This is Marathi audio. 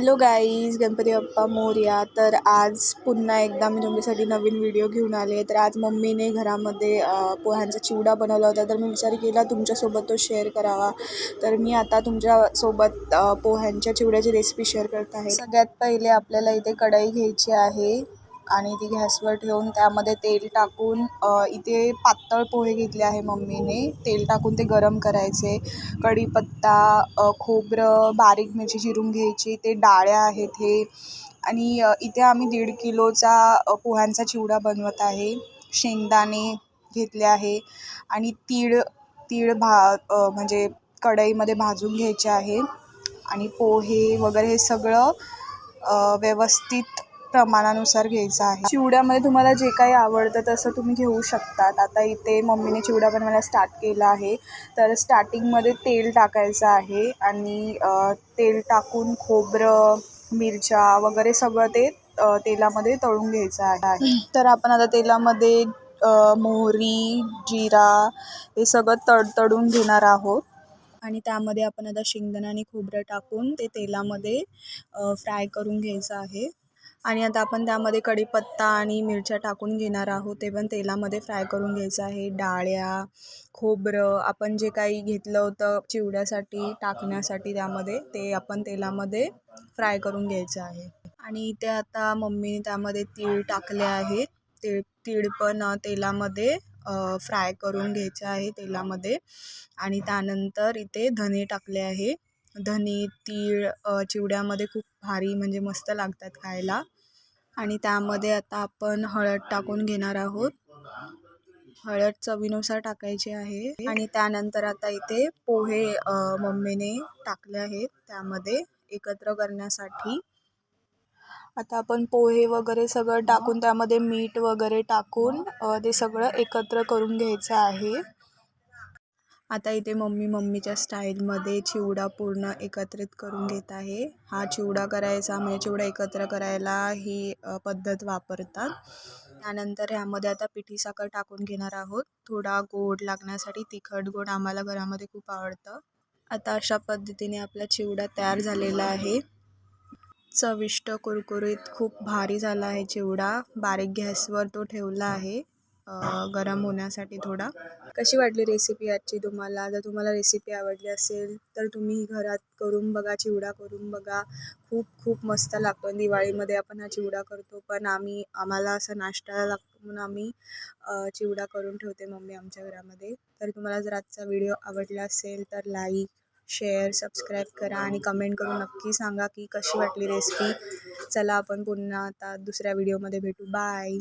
Hello guys, Ganpati Bappa Morya. तर आज पुन्हा एकदा मी तुमच्यासाठी नवीन व्हिडिओ घेऊन आले. तर आज मम्मीने घरामध्ये पोह्यांचा चिवडा बनवला होता, तर मी विचार केला तुमच्यासोबत तो शेअर करावा. तर मी आता तुमच्यासोबत पोह्यांच्या चिवड्याची रेसिपी शेअर करत आहे. सगळ्यात पहिले आपल्याला इथे कढई घ्यायची आहे आणि ती गॅसवर ठेवून त्यामध्ये तेल टाकून इथे पातळ पोहे घेतले आहे मम्मीने. तेल टाकून ते गरम करायचे. कढीपत्ता, खोबरं, बारीक मिरची चिरून घ्यायची, ते डाळ्या आहेत हे. आणि इथे आम्ही 1.5 किलोचा पोह्यांचा चिवडा बनवत आहे. शेंगदाणे घेतले आहे आणि तीळ तीळ म्हणजे कढईमध्ये भाजून घ्यायचे आहे. आणि पोहे वगैरे हे सगळं व्यवस्थित प्रमाणानुसार घ्यायचं आहे. चिवड्यामध्ये तुम्हाला जे काही आवडतं तसं तुम्ही घेऊ शकतात. आता इथे मम्मीने चिवडा बनवायला स्टार्ट केला आहे. तर स्टार्टिंगमध्ये तेल टाकायचं आहे आणि तेल टाकून खोबरं, मिरच्या वगैरे सगळं ते तेलामध्ये तळून घ्यायचं आहे. तर आपण आता तेलामध्ये मोहरी, जिरा हे सगळं तळून घेणार आहोत. आणि त्यामध्ये आपण आता शेंगदाणा आणि खोबरं टाकून ते तेलामध्ये फ्राय करून घ्यायचं आहे. आणि आता आपण त्यामध्ये कढीपत्ता आणि मिरच्या टाकून घेणार आहोत, ते पण तेलामध्ये फ्राय करून घ्यायचं आहे. डाळ्या, खोबरं आपण जे काही घेतलं होतं चिवड्यासाठी टाकण्यासाठी त्यामध्ये, ते आपण तेलामध्ये फ्राय करून घ्यायचं आहे. आणि इथे आता मम्मीने त्यामध्ये तीळ टाकले आहेत. तीळ पण तेलामध्ये फ्राय करून घ्यायचे आहे तेलामध्ये. आणि त्यानंतर इथे धने टाकले आहे. धने, तीळ चिवड्यामध्ये खूप भारी म्हणजे मस्त लागतात खायला. आणि त्यामध्ये आता आपण हळद टाकून घेणार आहोत. हळद चवीनुसार टाकायची आहे. आणि त्यानंतर आता इथे पोहे मम्मीने टाकले आहेत त्यामध्ये एकत्र करण्यासाठी. आता आपण पोहे वगैरे सगळं टाकून त्यामध्ये मीठ वगैरे टाकून ते सगळं एकत्र करून घ्यायचं आहे. आता इथे मम्मीच्या स्टाईलमध्ये चिवडा पूर्ण एकत्रित करून घेत आहे. हा चिवडा करायचा म्हणजे चिवडा एकत्र करायला ही पद्धत वापरतात. त्यानंतर ह्यामध्ये आता पिठी साखर टाकून घेणार आहोत. थोडा गोड लागण्यासाठी. तिखट गोड आम्हाला घरामध्ये खूप आवडतं. आता अशा पद्धतीने आपला चिवडा तयार झालेला आहे. चविष्ट, कुरकुरीत, खूप भारी झाला आहे चिवडा. बारीक गॅसवर तो ठेवला आहे गरम होण्यासाठी थोडा. कशी वाटली रेसिपी आजची तुम्हाला? जर तुम्हाला रेसिपी आवडली असेल तर तुम्ही घरात करून बघा, चिवडा करून बघा. खूप खूप मस्त लागतो. दिवाळीमध्ये आपण हा चिवडा करतो, पण आम्हाला असं नाश्त्याला लागतो म्हणून आम्ही चिवडा करून ठेवते मम्मी आमच्या घरामध्ये. तर तुम्हाला जर आजचा व्हिडिओ आवडला असेल तर लाईक, शेअर, सबस्क्राईब करा आणि कमेंट करून नक्की सांगा की कशी वाटली रेसिपी. चला आपण पुन्हा आता दुसऱ्या व्हिडिओमध्ये भेटू. बाय.